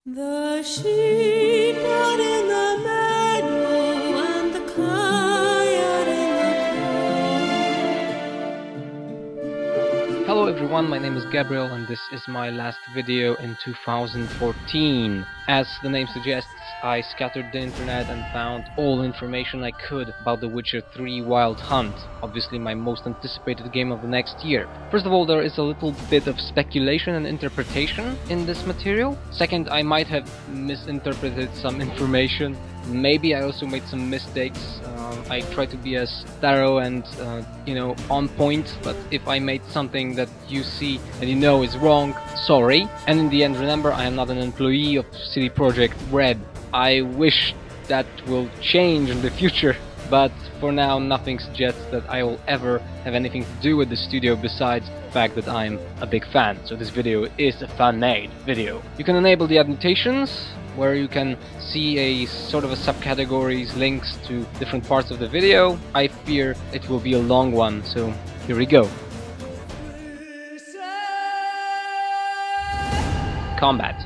The sheep out in the meadow and the coyote in the Hello everyone, my name is Gabriel and this is my last video in 2014. As the name suggests, I scattered the internet and found all information I could about The Witcher 3 Wild Hunt, obviously my most anticipated game of the next year. First of all, there is a little bit of speculation and interpretation in this material. Second, I might have misinterpreted some information. Maybe I also made some mistakes. I try to be as thorough and, on point, but if I made something that you see and you know is wrong, sorry. And in the end, remember, I am not an employee of CDProjecRED. I wish that will change in the future, but for now nothing suggests that I will ever have anything to do with the studio besides the fact that I'm a big fan. So this video is a fan-made video. You can enable the annotations, where you can see a sort of a subcategories, links to different parts of the video. I fear it will be a long one, so here we go. Combat.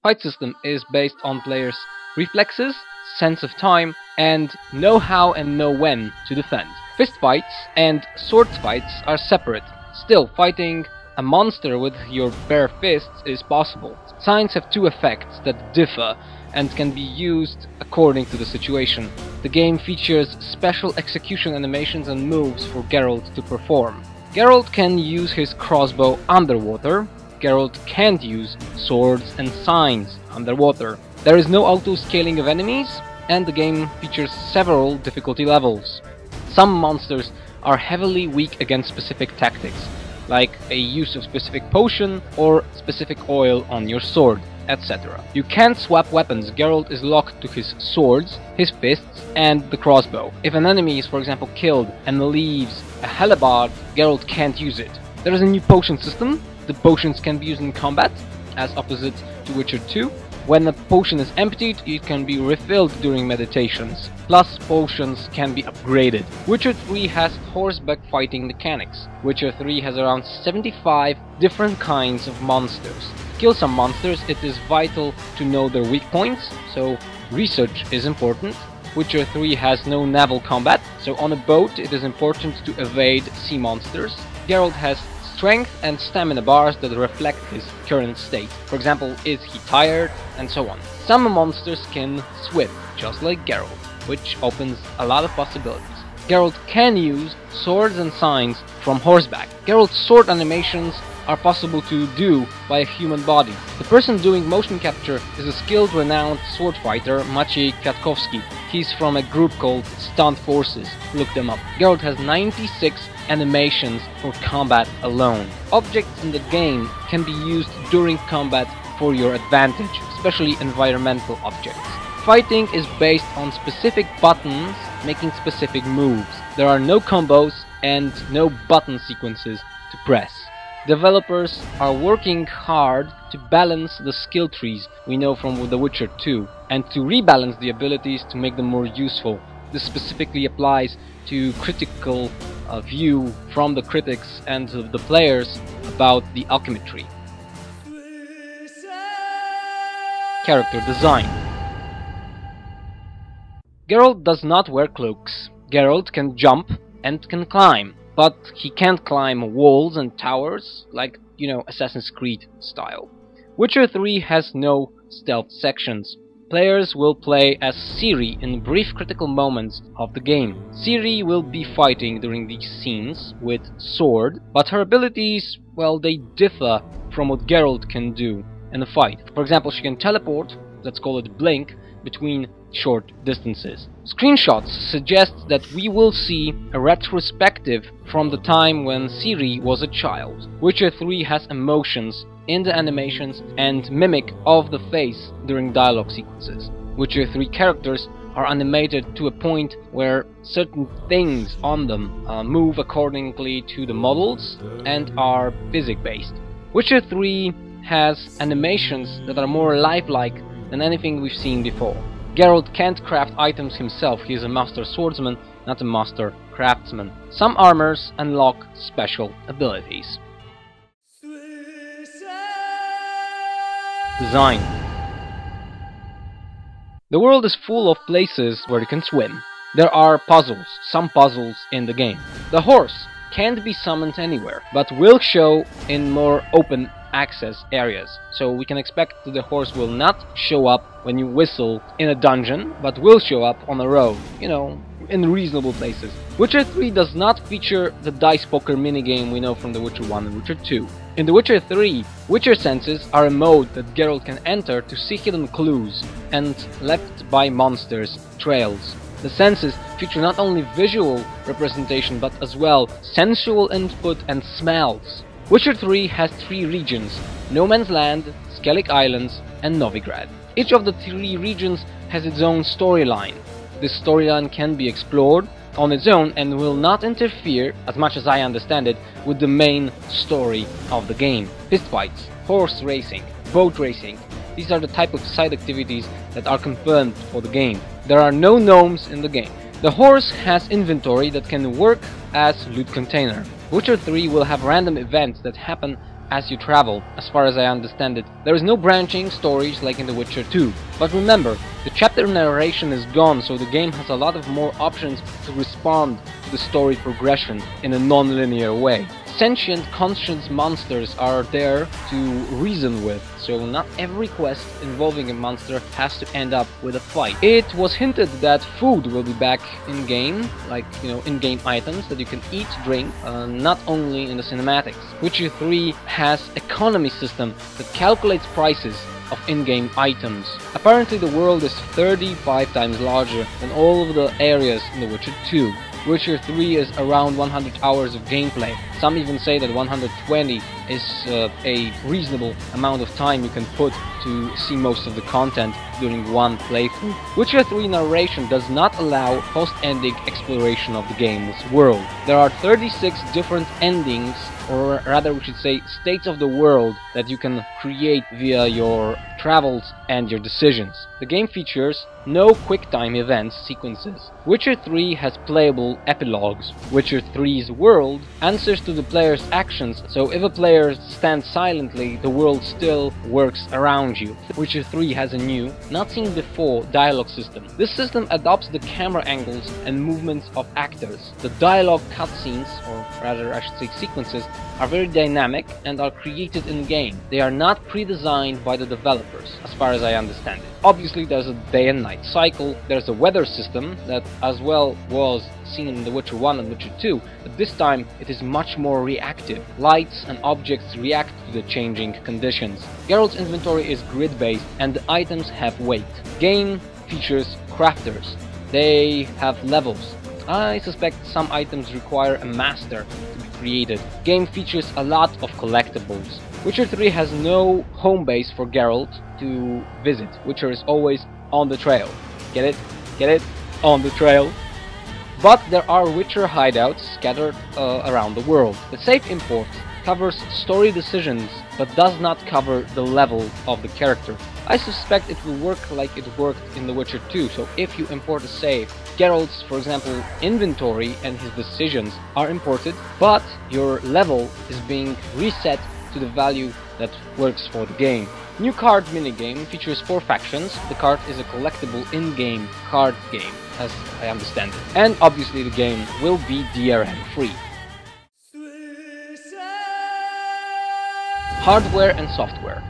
Fight system is based on players' reflexes, sense of time, and know how and know when to defend. Fist fights and sword fights are separate. Still, fighting a monster with your bare fists is possible. Signs have two effects that differ and can be used according to the situation. The game features special execution animations and moves for Geralt to perform. Geralt can use his crossbow underwater. Geralt can't use swords and signs underwater. There is no auto-scaling of enemies, and the game features several difficulty levels. Some monsters are heavily weak against specific tactics, like a use of specific potion or specific oil on your sword, etc. You can't swap weapons. Geralt is locked to his swords, his fists, and the crossbow. If an enemy is, for example, killed and leaves a halberd, Geralt can't use it. There is a new potion system. The potions can be used in combat, as opposite to Witcher 2. When a potion is emptied, it can be refilled during meditations. Plus, potions can be upgraded. Witcher 3 has horseback fighting mechanics. Witcher 3 has around 75 different kinds of monsters. To kill some monsters, it is vital to know their weak points, so research is important. Witcher 3 has no naval combat, so on a boat it is important to evade sea monsters. Geralt has strength and stamina bars that reflect his current state. For example, is he tired, and so on. Some monsters can swim, just like Geralt, which opens a lot of possibilities. Geralt can use swords and signs from horseback. Geralt's sword animations are possible to do by a human body. The person doing motion capture is a skilled, renowned sword fighter, Maciej Kwiatkowski. He's from a group called Stunt Forces. Look them up. Geralt has 96 animations for combat alone. Objects in the game can be used during combat for your advantage, especially environmental objects. Fighting is based on specific buttons making specific moves. There are no combos and no button sequences to press. Developers are working hard to balance the skill trees we know from The Witcher 2 and to rebalance the abilities to make them more useful. This specifically applies to critical view from the critics and the players about the alchemy tree. Character design. Geralt does not wear cloaks. Geralt can jump and can climb, but he can't climb walls and towers like, Assassin's Creed style. Witcher 3 has no stealth sections. Players will play as Ciri in brief critical moments of the game. Ciri will be fighting during these scenes with sword, but her abilities, they differ from what Geralt can do in a fight. For example, she can teleport, let's call it blink, between short distances. Screenshots suggest that we will see a retrospective from the time when Ciri was a child. Witcher 3 has emotions in the animations and mimic of the face during dialogue sequences. Witcher 3 characters are animated to a point where certain things on them move accordingly to the models and are physics-based. Witcher 3 has animations that are more lifelike than anything we've seen before. Geralt can't craft items himself. He is a master swordsman, not a master craftsman. Some armors unlock special abilities. design. The world is full of places where you can swim. There are some puzzles in the game. The horse can't be summoned anywhere, but will show in more open access areas. So we can expect that the horse will not show up when you whistle in a dungeon, but will show up on a road, in reasonable places. Witcher 3 does not feature the dice poker minigame we know from The Witcher 1 and Witcher 2. In The Witcher 3, Witcher senses are a mode that Geralt can enter to see hidden clues and left by monsters' trails. The senses feature not only visual representation but as well sensual input and smells. Witcher 3 has 3 regions: No Man's Land, Skellig Islands and Novigrad. Each of the 3 regions has its own storyline. This storyline can be explored on its own and will not interfere, as much as I understand it, with the main story of the game. Fistfights, horse racing, boat racing, these are the type of side activities that are confirmed for the game. There are no gnomes in the game. The horse has inventory that can work as loot container. Witcher 3 will have random events that happen as you travel, as far as I understand it. There is no branching stories like in The Witcher 2. But remember, the chapter narration is gone, so the game has a lot of more options to respond to the story progression in a non-linear way. Sentient, conscious monsters are there to reason with, so not every quest involving a monster has to end up with a fight. It was hinted that food will be back in-game, like, in-game items that you can eat, drink, not only in the cinematics. Witcher 3 has economy system that calculates prices of in-game items. Apparently the world is 35 times larger than all of the areas in The Witcher 2. Witcher 3 is around 100 hours of gameplay. Some even say that 120 is a reasonable amount of time you can put to see most of the content during one playthrough. Witcher 3 narration does not allow post-ending exploration of the game's world. There are 36 different endings, or rather we should say states of the world, that you can create via your travels and your decisions. The game features no quick-time events sequences. Witcher 3 has playable epilogues. Witcher 3's world answers to the player's actions, so if a player stands silently, the world still works around you. Witcher 3 has a new, not seen before, dialogue system. This system adopts the camera angles and movements of actors. The dialogue cutscenes, or rather I should say sequences, are very dynamic and are created in-game. They are not pre-designed by the developers, as far as I understand it. Obviously there's a day and night cycle, there's a weather system that as well was seen in The Witcher 1 and Witcher 2, but this time it is much more reactive. Lights and objects react to the changing conditions. Geralt's inventory is grid-based and the items have weight. Game features crafters. They have levels. I suspect some items require a master to be created. Game features a lot of collectibles. Witcher 3 has no home base for Geralt to visit. Witcher is always on the trail. Get it? Get it? On the trail. But there are Witcher hideouts scattered around the world. The safe import covers story decisions, but does not cover the level of the character. I suspect it will work like it worked in The Witcher 2, so if you import a save, Geralt's, for example, inventory and his decisions are imported, but your level is being reset to the value that works for the game. New card minigame features 4 factions. The card is a collectible in-game card game, as I understand it. And obviously the game will be DRM free. Hardware and software.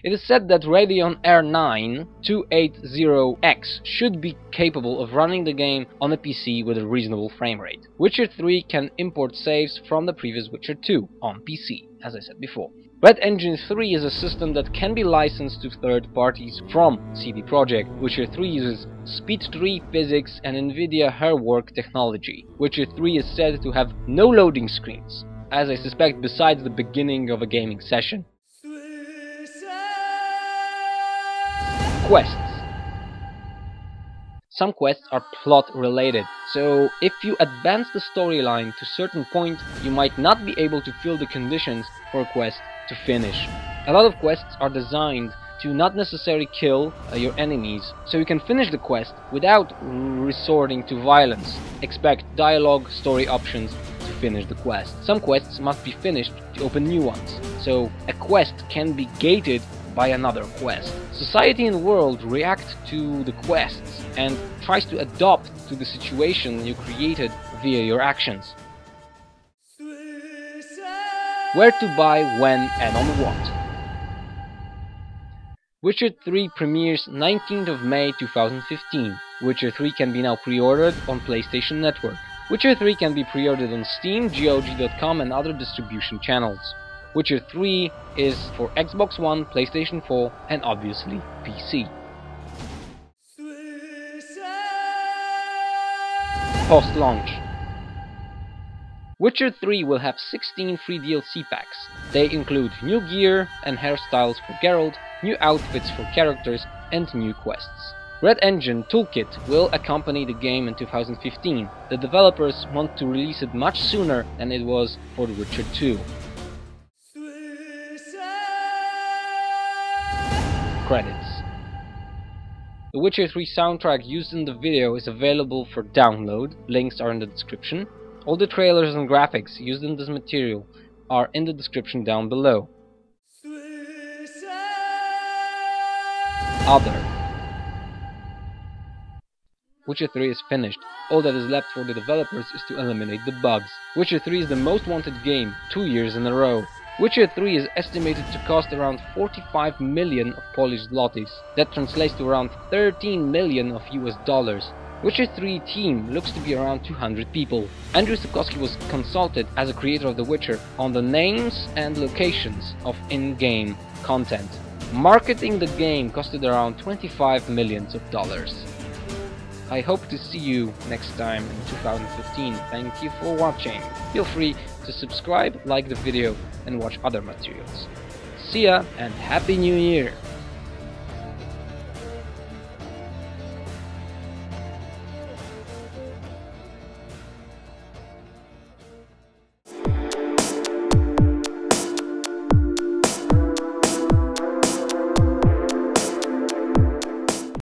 It is said that Radeon R9 280X should be capable of running the game on a PC with a reasonable frame rate. Witcher 3 can import saves from the previous Witcher 2 on PC, as I said before. Red Engine 3 is a system that can be licensed to third parties from CDProjecRED. Witcher 3 uses Speed 3 physics and NVIDIA Hairwork technology. Witcher 3 is said to have no loading screens, as I suspect besides the beginning of a gaming session. Quests. Some quests are plot related, so if you advance the storyline to a certain point, you might not be able to fill the conditions for a quest to finish. A lot of quests are designed to not necessarily kill your enemies, so you can finish the quest without resorting to violence. Expect dialogue, story options to finish the quest. Some quests must be finished to open new ones, so a quest can be gated by another quest. Society and the world react to the quests and tries to adapt to the situation you created via your actions. Where to buy, when, and on what? Witcher 3 premieres 19th of May 2015. Witcher 3 can be now pre-ordered on PlayStation Network. Witcher 3 can be pre-ordered on Steam, GOG.com and other distribution channels. Witcher 3 is for Xbox One, PlayStation 4 and obviously PC. Post-launch. Witcher 3 will have 16 free DLC packs. They include new gear and hairstyles for Geralt, new outfits for characters and new quests. Red Engine Toolkit will accompany the game in 2015. The developers want to release it much sooner than it was for The Witcher 2. Credits. The Witcher 3 soundtrack used in the video is available for download, links are in the description. All the trailers and graphics used in this material are in the description down below. Other. Witcher 3 is finished. All that is left for the developers is to eliminate the bugs. Witcher 3 is the most wanted game 2 years in a row. Witcher 3 is estimated to cost around 45 million of Polish zlotys. That translates to around 13 million of US dollars. Witcher 3 team looks to be around 200 people. Andrew Sapkowski was consulted as a creator of The Witcher on the names and locations of in-game content. Marketing the game costed around 25 million dollars. I hope to see you next time in 2015. Thank you for watching. Feel free to subscribe, like the video and watch other materials. See ya and Happy New Year!